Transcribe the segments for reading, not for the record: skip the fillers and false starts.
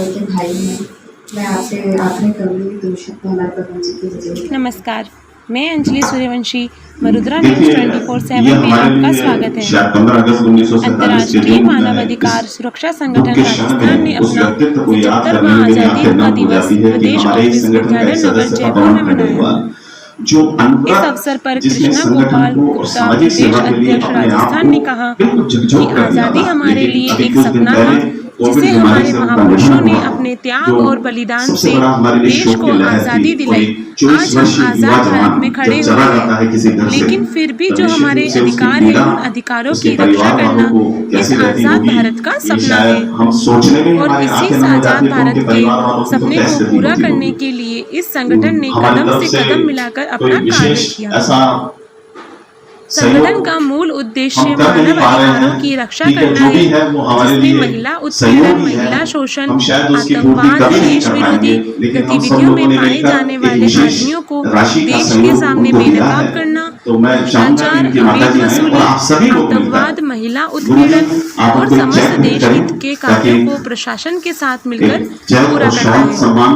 के भाई हैं। मैं आपसे आग्रह करूँगी पुरुषोत्तम हमारे प्रभु जी की जय। नमस्कार, मैं अंजलि सूर्यवंशी। मरुद्रा न्यूज़ देखिए 24/7 में हमारे आपका लिए स्वागत है। शायद 15 अगस्त 1947 के अंतर्राष्ट्रीय दिन मानवाधिकार सुरक्षा दुख संगठन के क्षण राजस्थान ने में उस अपना व्यक्तित्व को याद करने 75वां में मेरी आज़ादी आंखें का नम हो दिवस जाती है कि प्रदेश हमारे ऑफिस संगठन का विद्याधर एक नगर सदस्य था जयपुर में पवन मनाया। खंडेलवाल, जो इस अवसर पर जिसने कृष्णा संगठन गोपाल को गुप्ता सामाजिक प्रदेश सेवा के लिए अध्यक्ष अपने आप राजस्थान को ने कहा बिल्कुल कि झकझोर कर दिया आज़ादी था। हमारे लेकिन लिए अभी एक कुछ दिन सपना था पहले कोविड जिसे बीमारी हमारे से उनका महापुरुषों निधन ने हुआ, अपने त्याग जो और बलिदान सबसे से बड़ा हमारे लिए देश शोक को की लहर थी। आज़ादी कोई दिलाई। 24 आज हम वर्षीय युवा आज़ाद भारत में जवान खड़े जब हुए चला हैं, जाता है किसी घर से, लेकिन फिर भी तब जो निश्चित हमारे रूप से उसकी अधिकार है पीड़ा उन अधिकारों उसके की रक्षा परिवार वालों करना को इस कैसी रहती आज़ाद होगी, भारत का ये सपना है। शायद हम सोचने में और हमारी इसी आंखें नम हो जाती आज़ाद है, तो भारत उनके के परिवार वालों की तो सपने को कैसे स्थिति पूरा होती करने होगी। के लिए इस संगठन ने हमारी कदम तरफ से से कदम मिलाकर कोई अपना कार्य विशेष किया। ऐसा संगठन का मूल उद्देश्य हम कर नहीं मानव पा रहे अधिकारों हैं, की रक्षा ठीक है, करना जो भी है, है वो हमारे जिसमें लिए महिला उत्पीड़न, सहयोग ही है। महिला शोषण, हम शायद उसकी पूर्ति आतंकवाद, कभी नहीं देश कर विरोधी पाएंगे, लेकिन हम सब गतिविधियों लोगों में ने पाए मिलकर जाने एक वाले विशेष आदमियों को राशि का देश के सहयोग सामने उनको दिया बेनकाब है। करना, तो मैं चाहूंगा कि भ्रष्टाचार, इनकी अवैध माताजी आएं वसूली, और आप सभी लोग मिलकर आतंकवाद, महिला गुरुजी उत्पीड़न आप और उनको एक समस्त चेक भेंट देश करें, हित के ताकि कार्यों को प्रशासन के साथ मिलकर एक जय पूरा और करना शांत है। सम्मान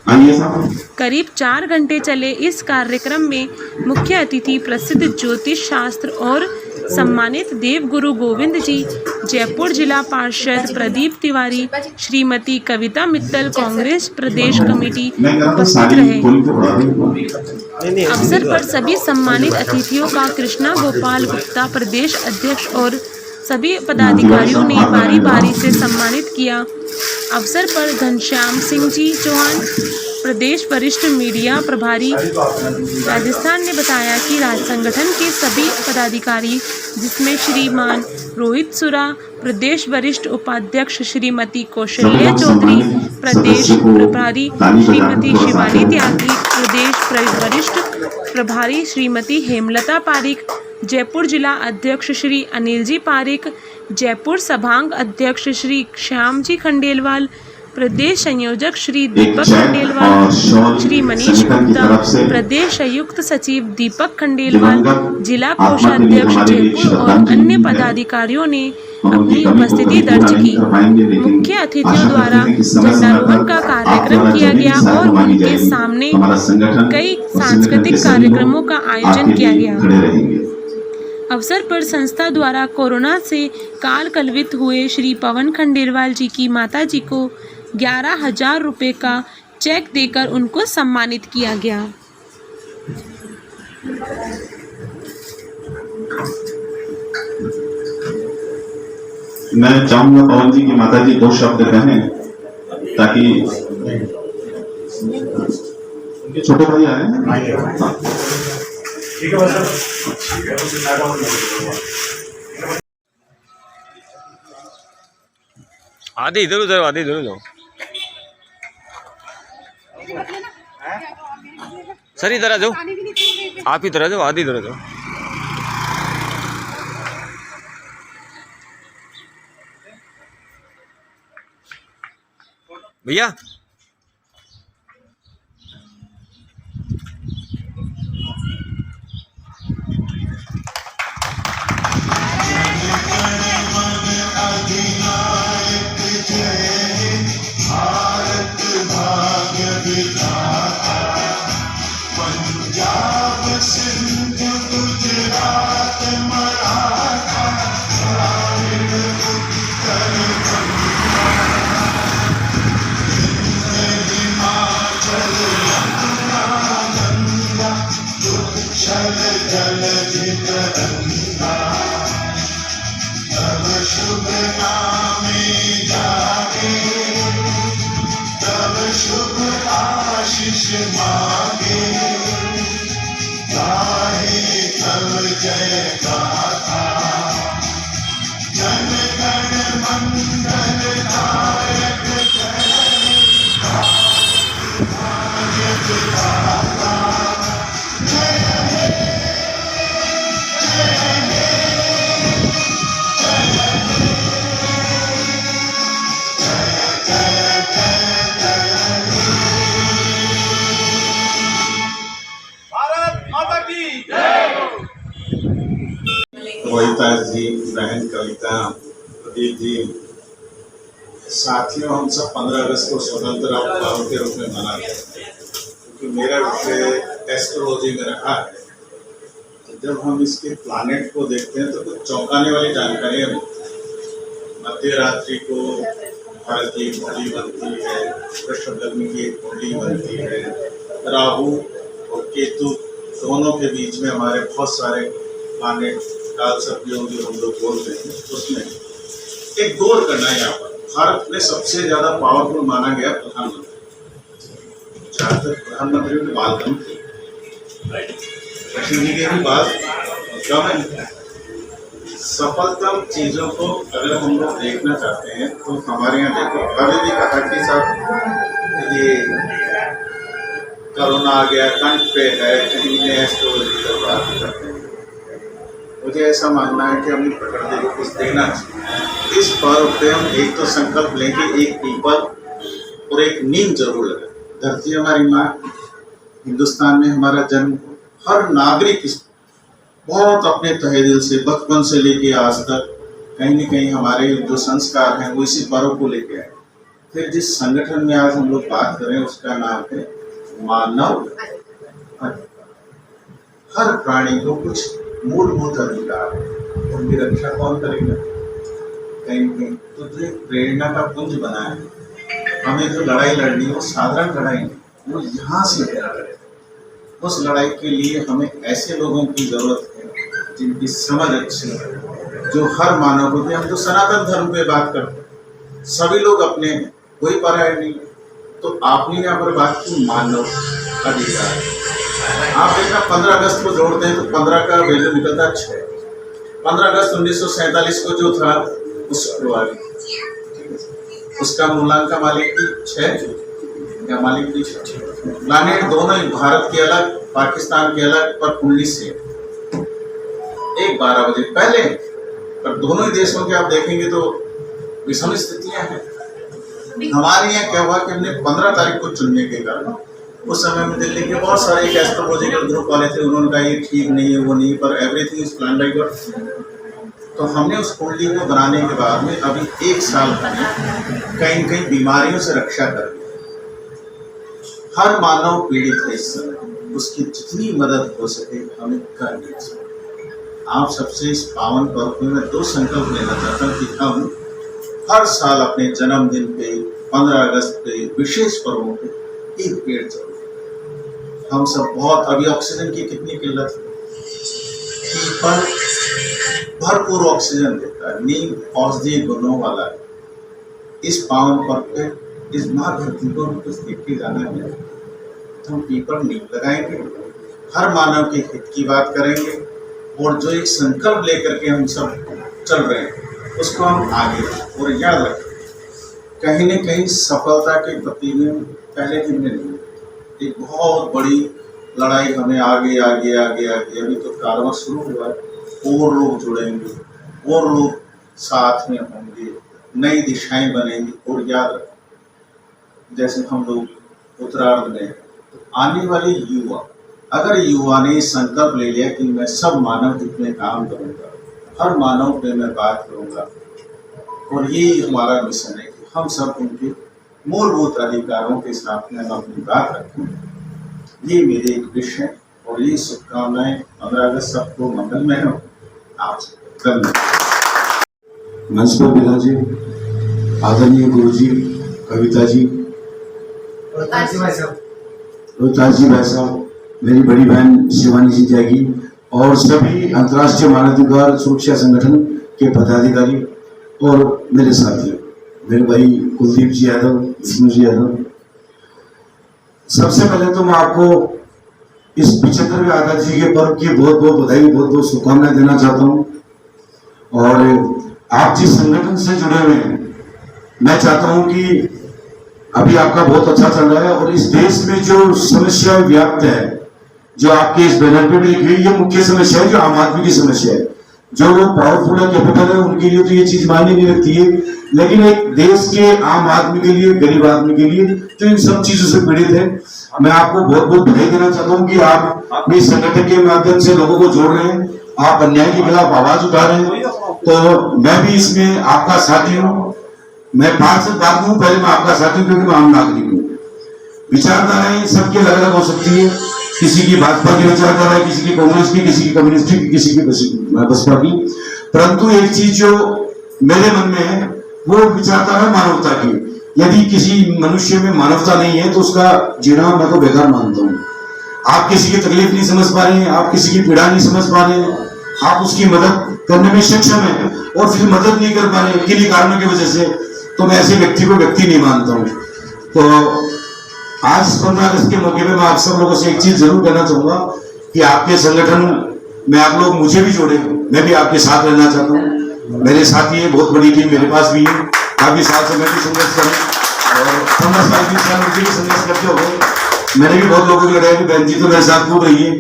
आइए साहब। करीब 4 घंटे चले इस कार्यक्रम में मुख्य अतिथि प्रसिद्ध ज्योतिष शास्त्र और सम्मानित देवगुरु गोविंद जी, जयपुर जिला पार्षद प्रदीप तिवारी, श्रीमती कविता मित्तल, कांग्रेस प्रदेश कमेटी उपस्थित रहे। अवसर पर सभी सम्मानित अतिथियों का कृष्णा गोपाल गुप्ता प्रदेश अध्यक्ष और सभी पदाधिकारियों ने बारी बारी से सम्मानित किया। अवसर पर घनश्याम सिंह जी चौहान, प्रदेश वरिष्ठ मीडिया प्रभारी राजस्थान ने बताया कि संगठन के सभी पदाधिकारी, जिसमें श्रीमान रोहित सुरा, प्रदेश वरिष्ठ उपाध्यक्ष श्रीमती कौशल्या चौधरी, प्रदेश प्रभारी श्रीमती शिवानी त्यागी, प्रदेश वरिष्ठ प्रभारी श्रीमती हेमलता पारिक, जयपुर जिला अध्यक्ष श्री अनिल जी पारिक, जयपुर सभांग अध्यक्ष श्री श्याम जी खंडेलवाल, प्रदेश संयोजक श्री दीपक खंडेलवाल, श्री मनीष गुप्ता, प्रदेश संयुक्त सचिव दीपक खंडेलवाल, जिला कोषाध्यक्ष जयपुर और अन्य पदाधिकारियों ने अपनी उपस्थिति दर्ज की। मुख्य अतिथियों द्वारा झंडारोहण का कार्यक्रम किया गया और उनके सामने कई सांस्कृतिक कार्यक्रमों का आयोजन किया गया। अवसर पर संस्था द्वारा कोरोना से काल कलवित हुए श्री पवन खंडेलवाल जी की माता जी को 11,000 रुपये का चेक देकर उनको सम्मानित किया गया। मैं चाहूंगा पवन जी की माता जी 2 शब्द कहें, ताकि उनके छोटे भाई आए। ठीक है आधे इधर उधर, आधे इधर उधर। सर इधर आ जाओ, आप इधर आ जाओ, आधे इधर आ जाओ। भैया कविता जी, बहन कविता, प्रदीप जी, साथियों, हम सब 15 अगस्त को स्वतंत्रता पर्व के रूप में मनाते हैं, क्योंकि मेरा विषय एस्ट्रोलॉजी में रहा है। तो जब हम इसके प्लानेट को देखते हैं तो कुछ चौंकाने वाली जानकारियाँ मिलती हैं। मध्य रात्रि को भारत की एक कुंडली बनती है, वृषभ लग्न की एक कुंडली बनती है, राहु और केतु दोनों के बीच में हमारे बहुत सारे प्लानेट काल सर्पियों जो हम लोग बोलते हैं, उसमें एक गौर करना है। यहाँ पर भारत में सबसे ज्यादा पावरफुल माना गया प्रधानमंत्री। जहाँ तक प्रधानमंत्री की बात कम थी, कृष्ण जी की भी बात कम है। सफलतम चीजों को अगर हम लोग देखना चाहते हैं तो हमारे यहाँ देखो, कभी भी कहा कि साहब ये कोरोना आ गया, कंठ पे है, कहीं में एस्ट्रोलॉजी की बात करते हैं। मुझे ऐसा मानना है कि हमें प्रकृति को कुछ देना चाहिए। इस पर्व पे हम एक तो संकल्प लेंगे, एक पीपल और एक नीम जरूर लगाए। धरती हमारी माँ, हिंदुस्तान में हमारा जन्म, हर नागरिक बहुत अपने तहे दिल से बचपन से लेके आज तक कहीं न कहीं हमारे जो संस्कार हैं वो इसी पर्व को लेके आए। फिर जिस संगठन में आज हम लोग बात करें उसका नाम है मानव अधिकार। हर प्राणी को कुछ मूलभूत अधिकार है, उनकी रक्षा कौन करेगा? कहीं न कहीं तो जो एक प्रेरणा का पुंज बना है। हमें जो लड़ाई लड़नी है वो साधारण लड़ाई नहीं, वो यहाँ से लड़ा है। उस लड़ाई के लिए हमें ऐसे लोगों की जरूरत है जिनकी समझ अच्छी है, जो हर मानव को, हम तो सनातन धर्म पे बात करते हैं, सभी लोग अपने हैं, कोई पराया नहीं। तो आपने यहाँ पर बात की मानव अधिकार। आप देखना 15 अगस्त को जोड़ते हैं तो 15 का वैल्यू निकलता 6। 15 अगस्त 1947 को जो था वो शुक्रवार, उसका मूलांक का मालिक की 6 या मालिक की 6। प्लानेट दोनों ही, भारत के अलग पाकिस्तान के अलग, पर कुंडली से एक 12 बजे पहले, पर दोनों ही देशों के आप देखेंगे तो विषम स्थितियां हैं। हमारे यहाँ क्या हुआ कि हमने 15 तारीख को चुनने के कारण उस समय में दिल्ली के बहुत सारे एक एस्ट्रोलॉजिकल ग्रुप वाले थे, उन्होंने कहा ये ठीक नहीं है, वो नहीं, पर everything is plan by God. तो हमने उस कुंडली को बनाने के बाद में अभी 1 साल हमें कहीं न कहीं बीमारियों से रक्षा कर दिया। हर मानव पीड़ित है इस समय, उसकी जितनी मदद हो सके हमें करनी चाहिए। आप सबसे इस पावन पर्व में मैं 2 संकल्प लेना चाहता हूँ कि हम हर साल अपने जन्मदिन पे, 15 अगस्त पे, विशेष पर्वों पे एक पेड़ जरूर। हम सब बहुत, अभी ऑक्सीजन की कितनी किल्लत है, पीपल भरपूर ऑक्सीजन देता है, नीम औषधीय गुणों वाला है। इस पावन पर्व पे इस माँ धरती को कुछ देख के जाना है तो हम पीपल नीम लगाएंगे, हर मानव के हित की बात करेंगे, और जो एक संकल्प लेकर के हम सब चल रहे हैं उसको हम आगे। और याद रखें, कहीं न कहीं सफलता के प्रति में पहले दिन में नहीं, एक बहुत बड़ी लड़ाई हमें आगे आगे आगे आगे, अभी तो कारवां शुरू हुआ है, और लोग जुड़ेंगे और लोग साथ में होंगे, नई दिशाएं बनेंगी। और याद रखें, जैसे हम लोग उत्तरार्ध में, तो आने वाले युवा, अगर युवा ने संकल्प ले लिया कि मैं सब मानव हित में काम करूंगा, हर मानव पे मैं बात करूंगा, और ये हमारा मिशन है कि हम सब उनके मूलभूत अधिकारों के साथ में हम अपनी बात रखें। ये मेरे एक विषय है और ये शुभकामनाएं 15 अगस्त सबको मंगलमय हो। आप मंच पर विराजे आदरणीय गुरु जी, कविता जी, रोहतास जी भाई साहब, मेरी बड़ी बहन शिवानी जी त्यागी, और सभी अंतर्राष्ट्रीय मानवाधिकार सुरक्षा संगठन के पदाधिकारी, और मेरे साथी मेरे भाई कुलदीप जी यादव, विष्णु जी यादव। सबसे पहले तो मैं आपको इस 75वें आजाद जी के पर्व की बहुत बहुत बधाई, बहुत बहुत शुभकामनाएं देना चाहता हूँ। और आप जिस संगठन से जुड़े हुए हैं, मैं चाहता हूँ कि अभी आपका बहुत अच्छा चल रहा है, और इस देश में जो समस्या व्याप्त है, जो आपके इस बैनर पे भी लिखी हुई, ये मुख्य समस्या है जो आम आदमी की समस्या है। जो लोग पावरफुल है, कैपिटल है, उनके लिए तो ये चीज मायने नहीं रखती है, लेकिन एक देश के आम आदमी के लिए, गरीब आदमी के लिए जो इन सब चीजों से पीड़ित है, मैं आपको बहुत बहुत बधाई देना चाहता हूँ कि आप इस संगठन के माध्यम से लोगों को जोड़ रहे हैं, आप अन्याय के खिलाफ आवाज उठा रहे हैं। तो मैं भी इसमें आपका साथी हूँ, मैं पार्षद बाद हूँ, पहले मैं आपका साथी हूँ क्योंकि मैं आम नागरिक हूँ। विचारधाराएं सबकी अलग अलग हो सकती है, किसी की भाजपा की विचारधारा है, किसी की कांग्रेस की, किसी की कम्युनिस्ट की, किसी की बसपा की, परंतु एक चीज जो मेरे मन में है वो विचारधारा मानवता की। यदि किसी मनुष्य में मानवता नहीं है तो उसका जीना मैं तो बेकार मानता हूँ। आप किसी की तकलीफ नहीं समझ पा रहे हैं, आप किसी की पीड़ा नहीं समझ पा रहे हैं, आप उसकी मदद करने में सक्षम है और फिर मदद नहीं कर पा रहे किन्हीं कारणों की वजह से, तो मैं ऐसे व्यक्ति को व्यक्ति नहीं मानता हूँ। तो आज 15 अगस्त के मौके पे मैं आप सब लोगों से एक चीज जरूर कहना चाहूंगा कि आपके संगठन में आप लोग मुझे भी जोड़े, मैं भी आपके साथ रहना चाहता हूँ। मेरे साथी है, बहुत बड़ी टीम मेरे पास भी है, काफी साल से मैं भी संघर्ष करूँ और 15 साल 20 साल मुझे भी संघर्ष करते हो गए। मैंने भी बहुत लोगों को लगाया कि बहन जी तो मेरे साथ खूब रही है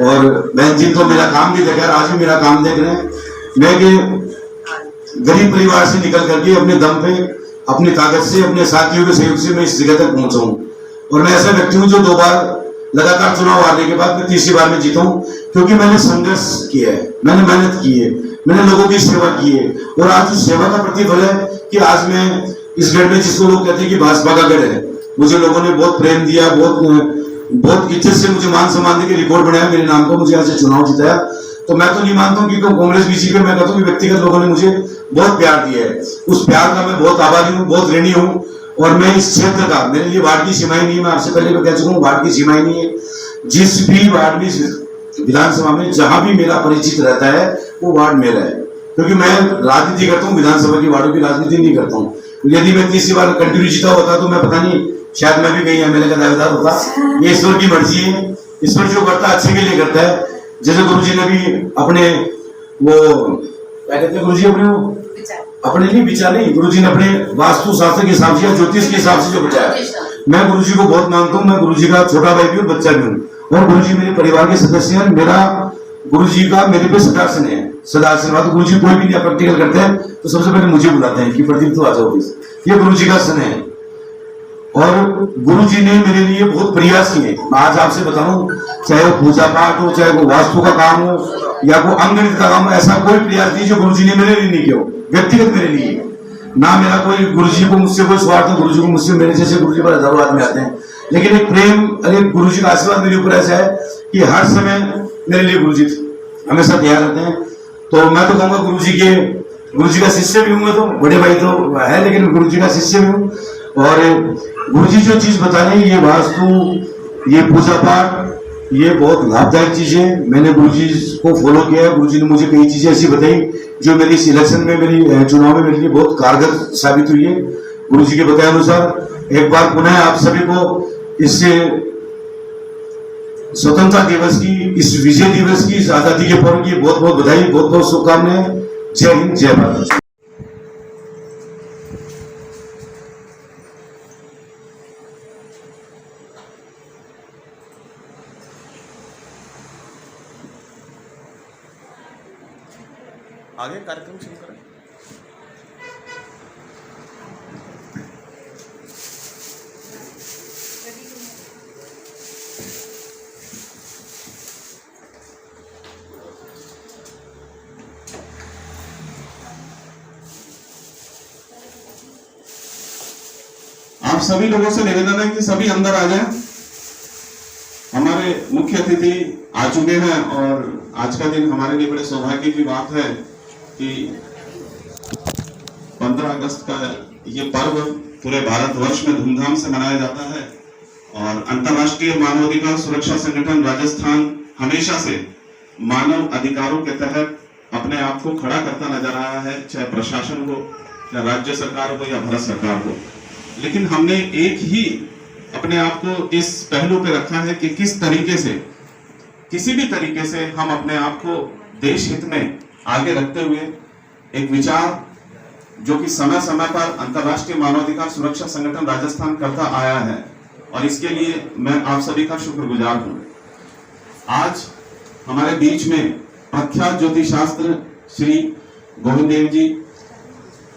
और बहन जी तो मेरा काम भी देखा, आज भी मेरा काम देख रहे हैं। मैं कि गरीब परिवार से निकल करके अपने दम पे, अपनी ताकत से, अपने साथियों के सहयोग से मैं इस जगह तक पहुंचा हूं और मैं ऐसा व्यक्ति हूं जो 2 बार लगातार चुनाव हारने के बाद मैं तीसरी बार में जीता हूं, क्योंकि मैंने संघर्ष किया है, मैंने मेहनत की है, मैंने लोगों की सेवा की है और आज उस सेवा का प्रतिफल है कि आज मैं इस गढ़ में, जिसको लोग कहते हैं कि भाजपा का गढ़ है, मुझे लोगों ने बहुत प्रेम दिया, बहुत इज्जत से मुझे मान सम्मान दे के रिकॉर्ड बनाया मेरे नाम को, मुझे आज से चुनाव जिताया। तो मैं तो नहीं मानता हूँ कि कांग्रेस बीजेपी, मैं कहता हूँ कि व्यक्तिगत लोगों ने मुझे बहुत प्यार दिया है, उस प्यार का मैं बहुत आभारी हूँ, बहुत ऋणी हूँ। और मैं इस क्षेत्र का, मेरे लिए वार्ड की सीमाएं नहीं है, मैं आपसे पहले भी कह चुका हूँ, वार्ड की सीमाएं नहीं है। जिस भी वार्ड में, विधानसभा में जहां भी मेरा परिचित रहता है वो वार्ड मेरा है, क्योंकि मैं राजनीति करता हूँ, विधानसभा की वार्डों की राजनीति नहीं करता हूँ। यदि मैं तीसरी बार कंटिन्यू जीता होता तो मैं पता नहीं, शायद मैं भी कहीं एमएलए का दावेदार होता। ये ईश्वर की मर्जी है, ईश्वर जो करता है अच्छे के लिए करता है। जैसे गुरुजी ने भी अपने वो क्या कहते हैं, गुरुजी अपने लिए विचार नहीं, गुरुजी ने अपने वास्तु शास्त्र के हिसाब से, ज्योतिष के हिसाब से जो बताया, मैं गुरुजी को बहुत मानता हूँ। मैं गुरुजी का छोटा भाई भी हूँ, बच्चा भी हूँ और गुरुजी मेरे परिवार के सदस्य हैं। मेरा गुरुजी का मेरे पे सदा स्नेह है, सदा आशीर्वाद। गुरुजी कोई भी नहीं प्रैक्टिकल करते हैं तो सबसे पहले मुझे बुलाते हैं कि प्रदीप तो आ जाओ प्लीज, ये गुरुजी का स्नेह है। और गुरुजी ने मेरे लिए बहुत प्रयास किए। आज आपसे बताऊं, चाहे वो पूजा पाठ हो, चाहे वो वास्तु का काम हो या वो अंगणित का काम हो, ऐसा कोई प्रयास नहीं जो गुरुजी ने मेरे लिए नहीं किया, व्यक्तिगत मेरे लिए ना। मेरा कोई गुरुजी को मुझसे कोई स्वार्थ है, गुरुजी को मुझसे, मेरे जैसे गुरुजी पर हजारों आदमी आते हैं, लेकिन एक प्रेम, एक गुरुजी का आशीर्वाद मेरे ऊपर ऐसा है कि हर समय मेरे लिए गुरुजी हमेशा तैयार रहते हैं। तो मैं तो कहूँगा गुरुजी का शिष्य भी हूँ, मैं तो, बड़े भाई तो है लेकिन गुरुजी का शिष्य भी हूँ। और गुरुजी जो चीज बता रहे हैं, ये वास्तु, ये पूजा पाठ, ये बहुत लाभदायक चीज है। मैंने गुरुजी को फॉलो किया है, गुरुजी ने मुझे कई चीजें ऐसी बताई जो मेरी सिलेक्शन में, मेरी चुनाव में मेरे लिए बहुत कारगर साबित हुई है। गुरुजी के बताए अनुसार एक बार पुनः आप सभी को इससे स्वतंत्रता दिवस की, इस विजय दिवस की, इस आजादी के पर्व की बहुत बहुत बधाई, बहुत बहुत शुभकामनाएं। जय हिंद, जय भारत। आगे कार्यक्रम शुरू करें। आप सभी लोगों से निवेदन है कि सभी अंदर आ जाएं। हमारे मुख्य अतिथि आ चुके हैं और आज का दिन हमारे लिए बड़े सौभाग्य की बात है कि 15 अगस्त का ये पर्व पूरे भारतवर्ष में धूमधाम से मनाया जाता है और अंतर्राष्ट्रीय मानवाधिकार सुरक्षा संगठन राजस्थान हमेशा से मानव अधिकारों के तहत अपने आप को खड़ा करता नजर आया है, चाहे प्रशासन हो, चाहे राज्य सरकार हो या भारत सरकार हो। लेकिन हमने एक ही अपने आप को इस पहलू पे रखा है कि किस तरीके से, किसी भी तरीके से हम अपने आप को देश हित में आगे रखते हुए एक विचार जो कि समय समय पर अंतर्राष्ट्रीय मानवाधिकार सुरक्षा संगठन राजस्थान करता आया है और इसके लिए मैं आप सभी का शुक्रगुजार हूं। आज हमारे बीच में प्रख्यात ज्योतिष शास्त्र श्री गोविंद देव जी,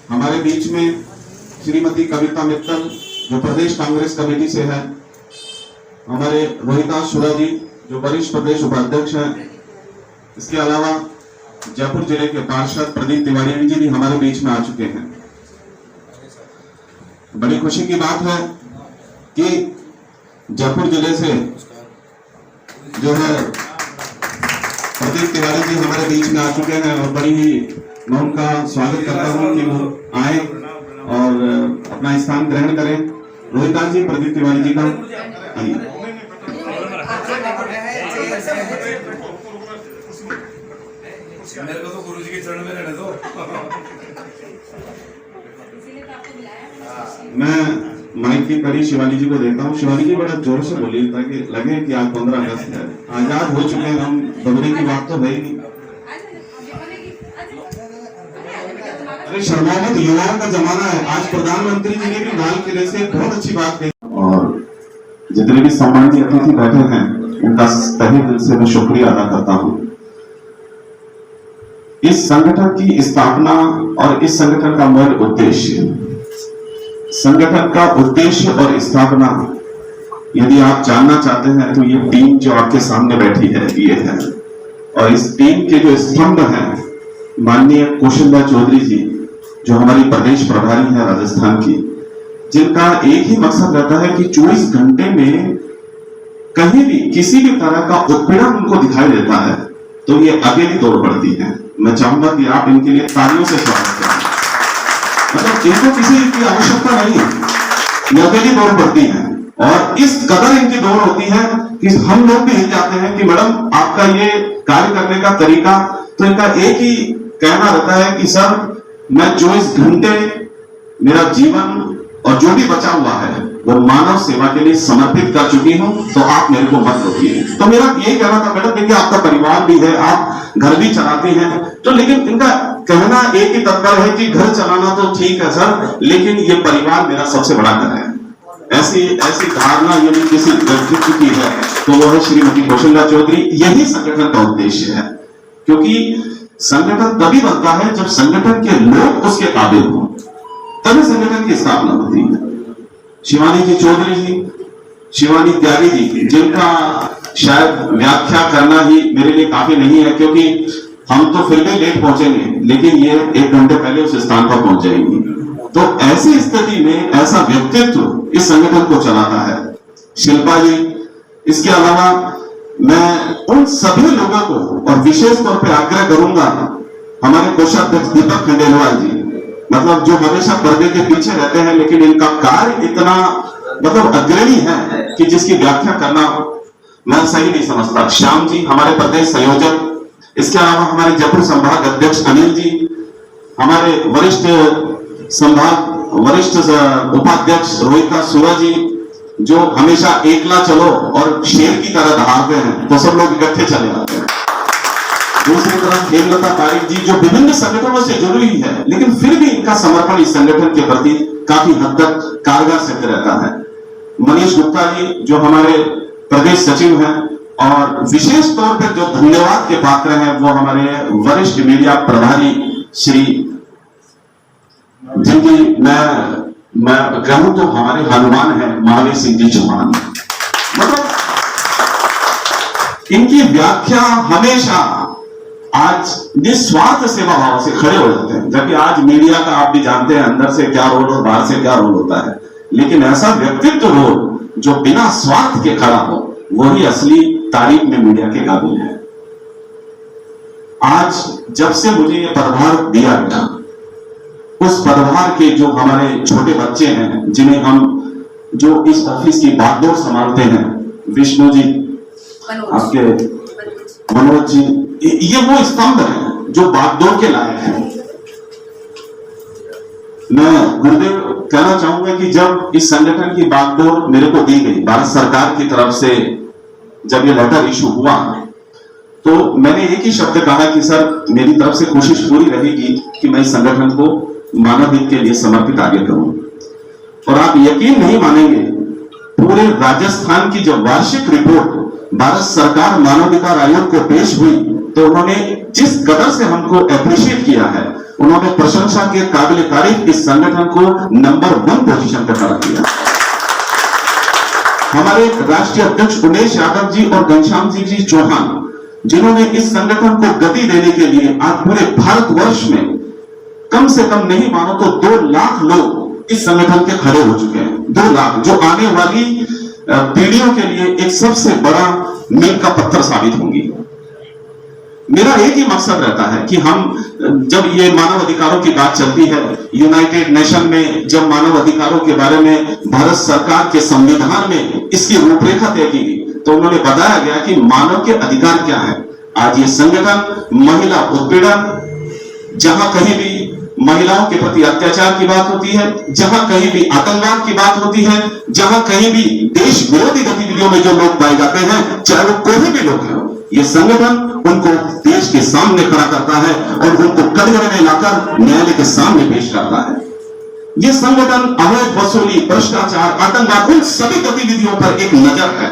हमारे बीच में श्रीमती कविता मित्तल जो प्रदेश कांग्रेस कमेटी से है, हमारे रोहिताश शुरा जी जो वरिष्ठ प्रदेश उपाध्यक्ष हैं, इसके अलावा जयपुर जिले के पार्षद प्रदीप तिवारी जी भी हमारे बीच में आ चुके हैं। बड़ी खुशी की बात है कि जयपुर जिले से जो है प्रदीप तिवारी जी हमारे बीच में आ चुके हैं और बड़ी ही मैं उनका स्वागत करता हूं कि वो आए और अपना स्थान ग्रहण करें। रोहिताज जी, प्रदीप तिवारी जी का आइए। मेरे को तो गुरु जी के चरण में रहने दो। मैं माइक की कड़ी शिवानी जी को देता हूँ। शिवानी जी बड़ा जोर से बोलिए ताकि लगे कि आज 15 अगस्त है, आजाद हो चुके हैं हम, दबने की बात तो है ही नहीं। अरे शर्मा मत, युवाओं का जमाना है। आज प्रधानमंत्री जी ने भी लाल किले से बहुत अच्छी बात कही और जितने भी सम्मानित अतिथि बैठे हैं उनका तहे दिल से मैं शुक्रिया अदा करता हूँ। इस संगठन की स्थापना और इस संगठन का मूल उद्देश्य, संगठन का उद्देश्य और स्थापना यदि आप जानना चाहते हैं तो ये टीम जो आपके सामने बैठी है ये है, और इस टीम के जो स्तंभ हैं माननीय कौशल्या चौधरी जी जो हमारी प्रदेश प्रभारी है राजस्थान की, जिनका एक ही मकसद रहता है कि 24 घंटे में कहीं भी किसी भी तरह का उत्पीड़न उनको दिखाई देता है तो ये अकेली दौड़ पड़ती है। मैं चाहूंगा कि आप इनके लिए तालियों से स्वागत करें। मतलब इनको किसी की आवश्यकता नहीं है, ये अकेली दौड़ पड़ती है और इस कदर इनकी दौड़ होती है कि हम लोग भी हिल जाते हैं कि मैडम आपका ये कार्य करने का तरीका, तो इनका एक ही कहना रहता है कि सर मैं 24 घंटे मेरा जीवन और जो भी बचा हुआ है वो मानव सेवा के लिए समर्पित कर चुकी हूं, तो आप मेरे को मत रोकिए। तो मेरा यही कहना था मैडम, देखिए आपका परिवार भी है, आप घर भी चलाते हैं, तो लेकिन इनका कहना एक ही तत्पर है कि घर चलाना तो ठीक है सर, लेकिन ये परिवार मेरा सबसे बड़ा घर है। ऐसी धारणा यदि किसी व्यक्तित्व की है तो वो है श्रीमती कौशल्या चौधरी। यही संगठन का उद्देश्य है, क्योंकि संगठन तभी बनता है जब संगठन के लोग उसके काबिल हों, तभी संगठन की स्थापना होती है। शिवानी जी चौधरी जी, शिवानी त्यागी जी, जिनका शायद व्याख्या करना ही मेरे लिए काफी नहीं है, क्योंकि हम तो फिर भी लेट पहुंचेंगे लेकिन ये 1 घंटे पहले उस स्थान पर पहुंच जाएंगी। तो ऐसी स्थिति में ऐसा व्यक्तित्व इस संगठन को चलाता है। शिल्पा जी, इसके अलावा मैं उन सभी लोगों को और विशेष तौर पे आग्रह करूंगा, हमारे कोषाध्यक्ष दीपक खंडेलवाल जी, मतलब जो हमेशा पर्दे के पीछे रहते हैं लेकिन इनका कार्य इतना मतलब अग्रणी है कि जिसकी व्याख्या करना मैं सही नहीं समझता। श्याम जी हमारे प्रदेश संयोजक, इसके अलावा हमारे जयपुर संभाग अध्यक्ष अनिल जी, हमारे वरिष्ठ उपाध्यक्ष रोहिता सूरा जी, जो हमेशा एकला चलो और शेर की तरह दहाड़ते हैं तो सब लोग इकट्ठे चले आते हैं। दूसरी तरफ हेमलता तारिक जी जो विभिन्न संगठनों से जुड़ी है लेकिन फिर भी इनका समर्पण इस संगठन के प्रति काफी हद तक कारगर सिद्ध रहता है। मनीष गुप्ता जी जो हमारे प्रदेश सचिव हैं, और विशेष तौर पर जो धन्यवाद के पात्र हैं वो हमारे वरिष्ठ मीडिया प्रभारी श्री, जिनकी मैं कहूं तो हमारे हनुमान है महावीर सिंह जी चौहान। मतलब इनकी व्याख्या हमेशा आज निस्वार्थ सेवा भाव से खड़े हो जाते हैं, जबकि आज मीडिया का आप भी जानते हैं अंदर से क्या रोल और बाहर से क्या रोल होता है, लेकिन ऐसा व्यक्तित्व रोल जो बिना स्वार्थ के खड़ा हो वही असली तारीफ में मीडिया के काबिल है। आज जब से मुझे ये पदभार दिया गया, उस पदभार के जो हमारे छोटे बच्चे हैं जिन्हें हम जो इस ऑफिस की बागडोर संभालते हैं, विष्णु जी, आपके मनोज जी, ये वो स्तंभ हैं जो बागडोर के लायक हैं। मैं गुरुदेव कहना चाहूंगा कि जब इस संगठन की बागडोर मेरे को दी गई भारत सरकार की तरफ से, जब ये लेटर इशू हुआ तो मैंने एक ही शब्द कहा कि सर मेरी तरफ से कोशिश पूरी रहेगी कि मैं इस संगठन को मानव हित के लिए समर्पित आगे करूं। और आप यकीन नहीं मानेंगे, पूरे राजस्थान की जब वार्षिक रिपोर्ट भारत सरकार मानवाधिकार आयोग को पेश हुई तो उन्होंने जिस कदर से हमको अप्रिशिएट किया है, उन्होंने प्रशंसा के काबिल तारीफ इस संगठन को नंबर 1 पोजीशन पर खड़ा किया। हमारे राष्ट्रीय अध्यक्ष उमेश यादव जी और घनश्याम सिंह जी चौहान, जिन्होंने इस संगठन को गति देने के लिए आज पूरे भारतवर्ष में कम से कम नहीं मानो तो 2 लाख लोग इस संगठन के खड़े हो चुके हैं। 2 लाख जो आने वाली पीढ़ियों के लिए एक सबसे बड़ा मील का पत्थर साबित होंगी। मेरा एक ही मकसद रहता है कि हम जब ये मानव अधिकारों की बात चलती है, यूनाइटेड नेशन में जब मानव अधिकारों के बारे में भारत सरकार के संविधान में इसकी रूपरेखा तय की गई, तो उन्होंने बताया गया कि मानव के अधिकार क्या है। आज ये संगठन महिला उत्पीड़न, जहां कहीं भी महिलाओं के प्रति अत्याचार की बात होती है, जहां कहीं भी आतंकवाद की बात होती है, जहां कहीं भी देश विरोधी गतिविधियों में जो लोग पाए जाते हैं, चाहे वो कोई भी लोग हैं, ये संगठन उनको देश के सामने खड़ा करता है और उनको कटघरे में लाकर न्यायालय के सामने पेश करता है। ये संगठन अवैध वसूली, भ्रष्टाचार, आतंकवाद, उन सभी गतिविधियों पर एक नजर है।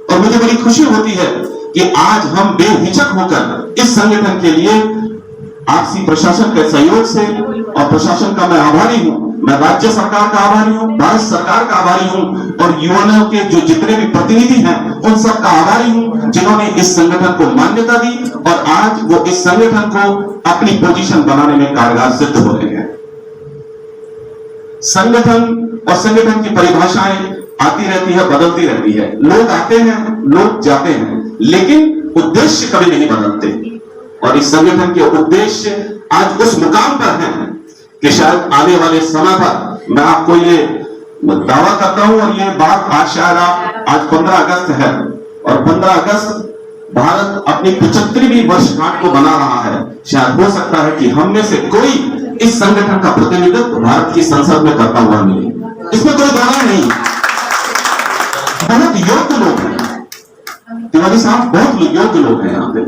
और मुझे बड़ी खुशी होती है कि आज हम बेहिचक होकर इस संगठन के लिए आपसी प्रशासन के सहयोग से, और प्रशासन का मैं आभारी हूं, मैं राज्य सरकार का आभारी हूं, भारत सरकार का आभारी हूं, और युवाओं के जो जितने भी प्रतिनिधि हैं उन सब का आभारी हूं जिन्होंने इस संगठन को मान्यता दी और आज वो इस संगठन को अपनी पोजीशन बनाने में कारगर सिद्ध हो रहे हैं। संगठन और संगठन की परिभाषाएं आती रहती है, बदलती रहती है, लोग आते हैं, लोग जाते हैं, लेकिन उद्देश्य कभी नहीं बदलते। और इस संगठन के उद्देश्य आज उस मुकाम पर हैं कि शायद आने वाले समय पर, मैं आपको ये दावा करता हूं, और ये बात आज शायद आज 15 अगस्त है और 15 अगस्त भारत अपनी 75वीं वर्षगांठ को बना रहा है। शायद हो सकता है कि हम में से कोई इस संगठन का प्रतिनिधित्व भारत की संसद में करता हुआ मिले, इसमें कोई दोहराई नहीं। बहुत योग्य लोग हैं तिवारी साहब, बहुत योग्य लोग हैं यहाँ पे,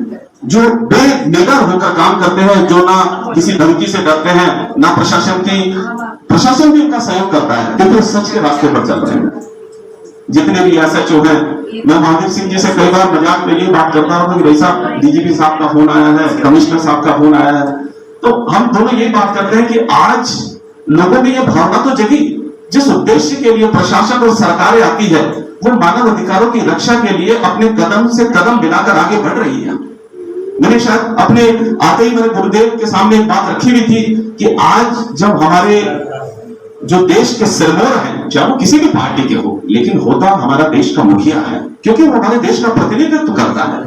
जो बेनिडर होकर काम करते हैं, जो ना किसी धमकी से डरते हैं, ना प्रशासन भी उनका सहयोग करता है, क्योंकि सच के रास्ते पर चल रहे हैं। जितने भी एसएचओ हैं, मैं महावीर सिंह जी से कई बार मजाक में ये बात करता हूं कि भाई साहब, डीजीपी साहब का फोन आया है, कमिश्नर साहब का फोन आया है, तो हम दोनों ये बात करते हैं कि आज लोगों में ये भावना तो जगी, जिस उद्देश्य के लिए प्रशासन और सरकारें आती है, वो मानव अधिकारों की रक्षा के लिए अपने कदम से कदम मिलाकर आगे बढ़ रही है। मैंने शायद अपने आते ही मेरे गुरुदेव के सामने एक बात रखी हुई थी कि आज जब हमारे जो देश के सिरमौर हैं, चाहे वो किसी भी पार्टी के हो, लेकिन होता हमारा देश का मुखिया है, क्योंकि वो हमारे देश का प्रतिनिधित्व करता है,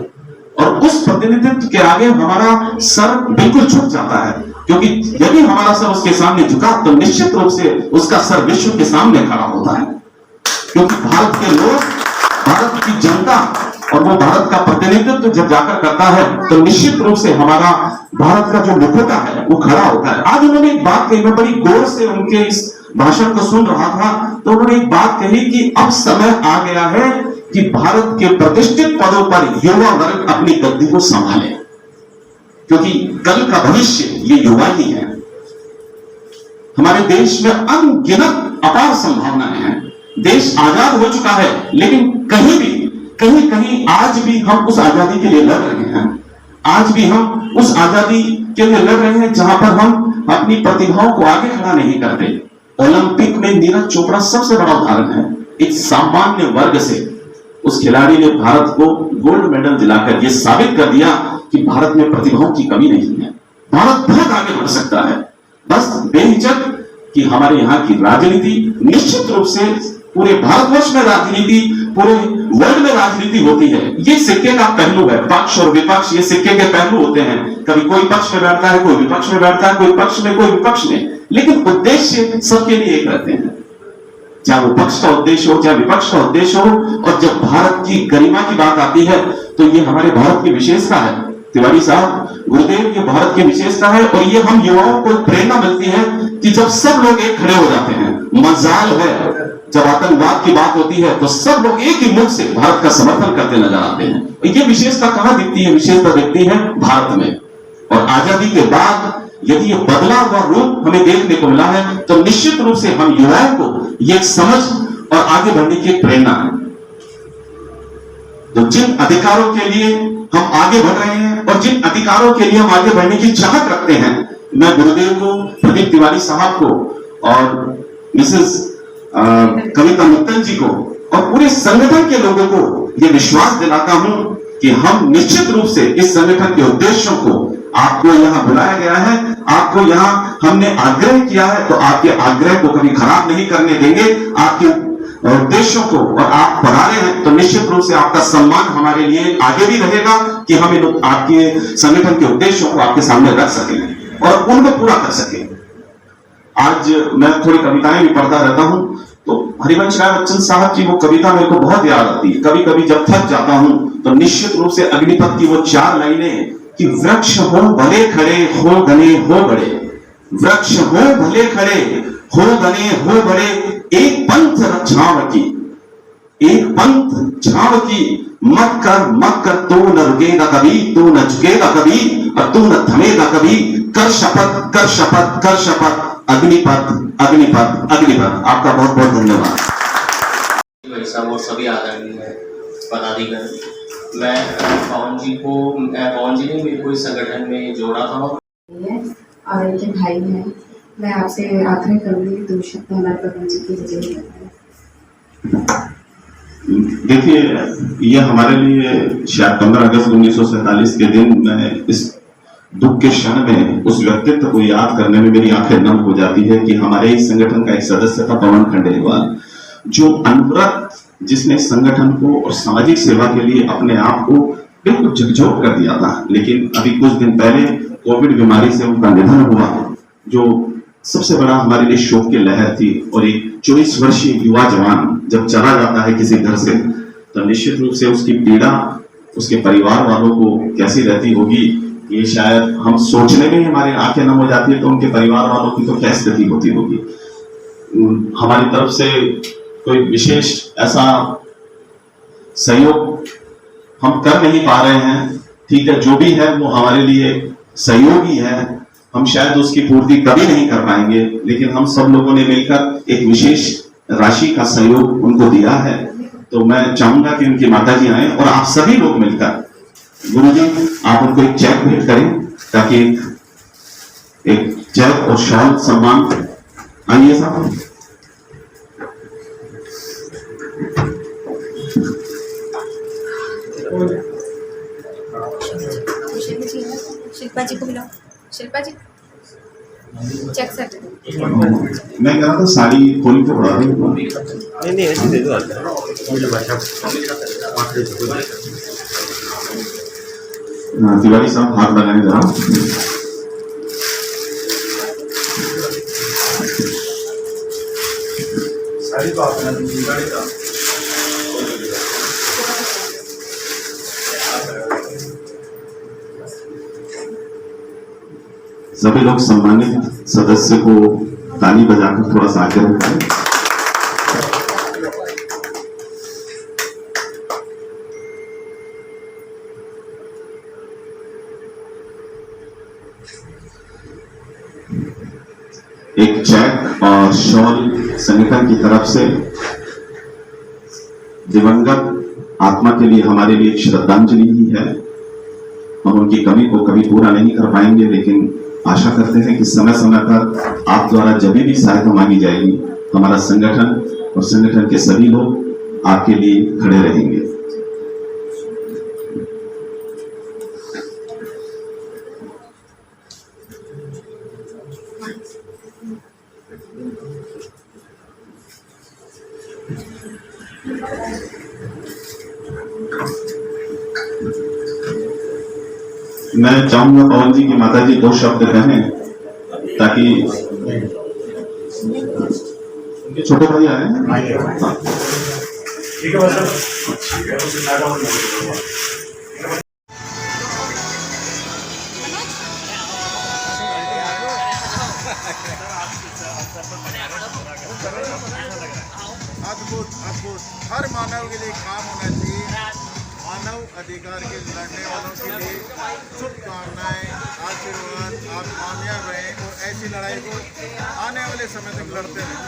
और उस प्रतिनिधित्व के आगे हमारा सर बिल्कुल झुक जाता है, क्योंकि यदि हमारा सर उसके सामने झुका तो निश्चित रूप से उसका सर विश्व के सामने खड़ा होता है। क्योंकि भारत के लोग, भारत की जनता, और वो भारत का प्रतिनिधित्व जब जाकर करता है तो निश्चित रूप से हमारा भारत का जो मुखौटा है वो खड़ा होता है। आज उन्होंने एक बात कही, मैं बड़ी गौर से उनके इस भाषण को सुन रहा था, तो उन्होंने एक बात कही कि अब समय आ गया है कि भारत के प्रतिष्ठित पदों पर युवा वर्ग अपनी गद्दी को संभाले, क्योंकि कल का भविष्य ये युवा ही है। हमारे देश में अनगिनत अपार संभावनाएं हैं। देश आजाद हो चुका है, लेकिन कहीं कहीं आज भी हम उस आजादी के लिए लड़ रहे हैं। आज भी हम उस आजादी के लिए लड़ रहे हैं जहां पर हम अपनी प्रतिभाओं को आगे खड़ा नहीं करते। ओलंपिक में नीरज चोपड़ा सबसे बड़ा उदाहरण है। एक सामान्य वर्ग से उस खिलाड़ी ने भारत को गोल्ड मेडल दिलाकर यह साबित कर दिया कि भारत में प्रतिभाओं की कमी नहीं है, भारत बहुत आगे बढ़ सकता है। बस बेहिचक कि हमारे यहाँ की राजनीति निश्चित रूप से पूरे भारतवर्ष में राजनीति, पूरे वर्ल्ड में राजनीति होती है। ये सिक्के का पहलू है, पक्ष और विपक्ष, ये सिक्के के पहलू होते हैं। कभी कोई पक्ष में बैठता है, कोई विपक्ष में बैठता है, कोई पक्ष में, कोई विपक्ष में, लेकिन उद्देश्य सबके लिए एक रहते हैं, चाहे वो पक्ष का उद्देश्य हो, चाहे विपक्ष का उद्देश्य हो। और जब भारत की गरिमा की बात आती है तो ये हमारे भारत की विशेषता है। तिवारी साहब, गुरुदेव, ये भारत की विशेषता है, और ये हम युवाओं को प्रेरणा मिलती है कि जब सब लोग एक खड़े हो जाते हैं। मजाल है जब आतंकवाद की बात होती है तो सब लोग एक ही मुख से भारत का समर्थन करते नजर आते हैं। ये विशेषता कहां दिखती है? विशेषता दिखती है भारत में। और आजादी के बाद यदि ये बदला हुआ रूप हमें देखने को मिला है तो निश्चित रूप से हम युवाओं को ये समझ और आगे बढ़ने की एक प्रेरणा है। तो जिन अधिकारों के लिए हम आगे बढ़ रहे हैं और जिन अधिकारों के लिए हम आगे बढ़ने की चाहत रखते हैं, मैं गुरुदेव को, प्रदीप तिवारी साहब को और मिसेस कविता मित्तल जी को और पूरे संगठन के लोगों को यह विश्वास दिलाता हूं कि हम निश्चित रूप से इस संगठन के उद्देश्यों को आपको यहाँ बुलाया गया है, आपको यहाँ हमने आग्रह किया है, तो आपके आग्रह को कभी खराब नहीं करने देंगे। आपके उद्देश्यों को, और आप पढ़ा रहे हैं तो निश्चित रूप से आपका सम्मान हमारे लिए आगे भी रहेगा कि हम इन आपके संगठन के उद्देश्यों को आपके सामने रख सकें और उनको पूरा कर सकें। आज मैं थोड़ी कविताएं भी पढ़ता रहता हूं, तो हरिवंश राय बच्चन साहब की वो कविता मेरे को बहुत याद आती है। कभी कभी जब थक जाता हूं तो निश्चित रूप से अग्निपथ की वो 4 लाइनें कि वृक्ष हो भले खड़े, हो घने हो बड़े, वृक्ष हो भले खड़े, हो घने हो बड़े, एक पंथ छाव की, एक पंथ छाव की, मत कर तू न रुकेगा कभी, तू न झुकेगा कभी, और तू न थमेगा कभी, कर शपथ कर शपथ कर शपथ, अग्निपथ अग्निपथ अग्निपथ। आपका बहुत बहुत धन्यवाद। वो सभी आदरणीय पदाधिकारी, मैं पवन जी ने मेरे को इस संगठन में जोड़ा था और इनके भाई हैं। मैं आपसे आग्रह करूंगी 2 शब्द हमारे पवन जी की विजय करना। देखिए, यह हमारे लिए शायद 15 अगस्त 1947 के दिन मैं इस दुख के क्षण में उस व्यक्तित्व को याद करने में मेरी आंखें नम हो जाती है कि हमारे इस संगठन का एक सदस्य था पवन खंडेलवाल, जो अनवरत, जिसने संगठन को और सामाजिक सेवा के लिए अपने आप को बिल्कुल झकझोर कर दिया था। लेकिन अभी कुछ दिन पहले कोविड बीमारी से उनका निधन हुआ, जो सबसे बड़ा हमारे लिए शोक की लहर थी। और एक 24 वर्षीय युवा जवान जब चला जाता है किसी घर से, तो निश्चित रूप से उसकी पीड़ा उसके परिवार वालों को कैसी रहती होगी, ये शायद हम सोचने में ही हमारी आंखें नम हो जाती है, तो उनके परिवार वालों की तो क्या स्थिति होती होगी। हमारी तरफ से कोई विशेष ऐसा सहयोग हम कर नहीं पा रहे हैं, ठीक है, जो भी है वो हमारे लिए सहयोग ही है, हम शायद उसकी पूर्ति कभी नहीं कर पाएंगे, लेकिन हम सब लोगों ने मिलकर एक विशेष राशि का सहयोग उनको दिया है। तो मैं चाहूंगा कि उनकी माताजी आए और आप सभी लोग मिलकर, गुरुजी आप उनको एक चेक भेंट करें, ताकि एक चेक और शॉल सम्मान। आइए साहब। शिल्पा जी को बुलाओ। शिल्पा जी चेक सेट। मैं कह रहा था साड़ी खोल के पड़ा रही। नहीं ऐसे दे दो। तिवारी साहब हाथ लगाने जरा। साड़ी तो आपने दिवाली का सभी लोग सम्मानित सदस्य को ताली बजाकर थोड़ा सा आगे रखें। एक चेक और शॉल संगठन की तरफ से दिवंगत आत्मा के लिए हमारे लिए एक श्रद्धांजलि ही है। हम उनकी कमी को कभी पूरा नहीं कर पाएंगे, लेकिन आशा करते हैं कि समय समय पर आप द्वारा जब भी सहायता मांगी जाएगी, हमारा संगठन और संगठन के सभी लोग आपके लिए खड़े रहेंगे। मैं चाहूंगा पवन जी की माता जी 2 शब्द कहें, ताकि उनके छोटे भाई आए हैं। ठीक है अद्भुत अद्भुत हर मानव के लिए काम होना चाहिए। मानव अधिकार के लड़ने वालों के लिए शुभकामनाएं, आशीर्वाद, आप कामयाब रहें और ऐसी लड़ाई को आने वाले समय तक लड़ते रहें।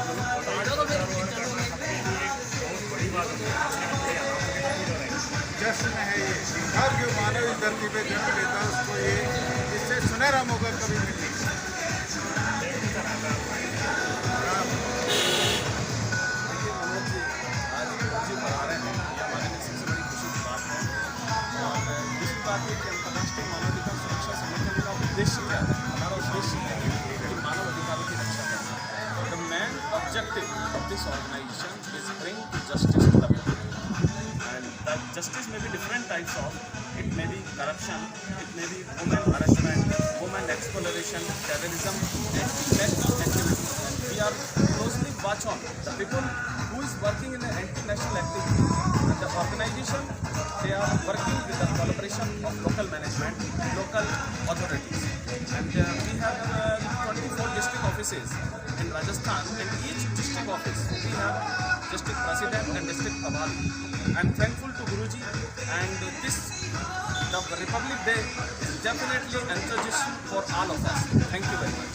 जश्न है ये, हर जो मानव इस धरती पे जन्म लेता है उसको ये इससे सुनहरा मौका कभी नहीं मिलता। अंतर्राष्ट्रीय मानवाधिकार सुरक्षा संगठन का justice to the people. And that justice may be different types of. It may be corruption, it may be women harassment, women exploitation, terrorism, anti-national activity. And we are closely watch on the people who is working in an anti-national activity. And the organization, they are working with the collaboration of local management, local authorities. And we have 24 district offices in Rajasthan. In each district office, we have district president and district Prabhari. I am thankful to Guruji, and the Republic Day is definitely encouraging for all of us. Thank you very much.